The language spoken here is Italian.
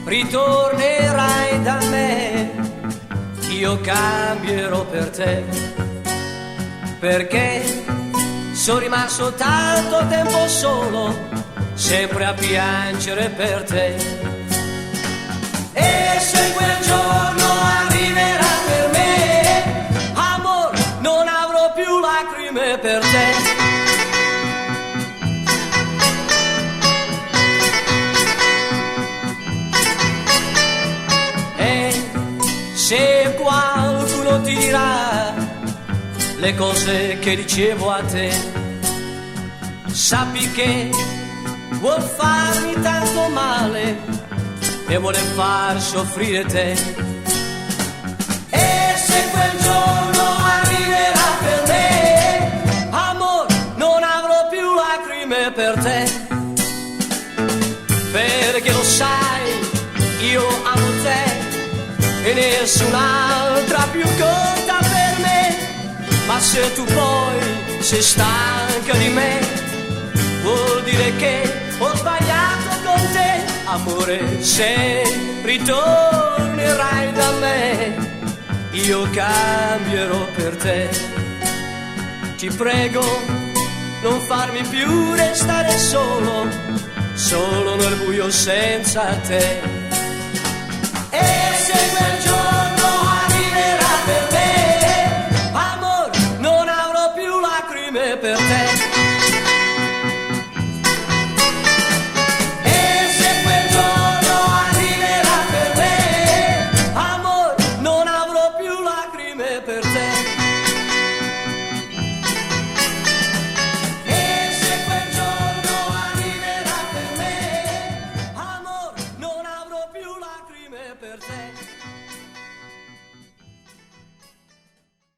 ritornerai da me, io cambierò per te, perché sono rimasto tanto tempo solo, sempre a piangere per te. E se quel giorno arriverà per me, amor, non avrò più lacrime per te. Se qualcuno ti dirà le cose che dicevo a te, sappi che vuol farmi tanto male e vuole far soffrire te. E se quel giorno arriverà per me, amor, non avrò più lacrime per te, perché lo sai, io amo te e nessun'altra più conta per me. Ma se tu poi sei stanca di me, vuol dire che ho sbagliato con te. Amore, se ritornerai da me, io cambierò per te. Ti prego, non farmi più restare solo, solo nel buio senza te. E se quel giorno arriverà per me, amor, non avrò più lacrime per te. E se quel giorno arriverà per me, amor, non avrò più lacrime per te. E se quel giorno arriverà per me, amor, non avrò più lacrime per te.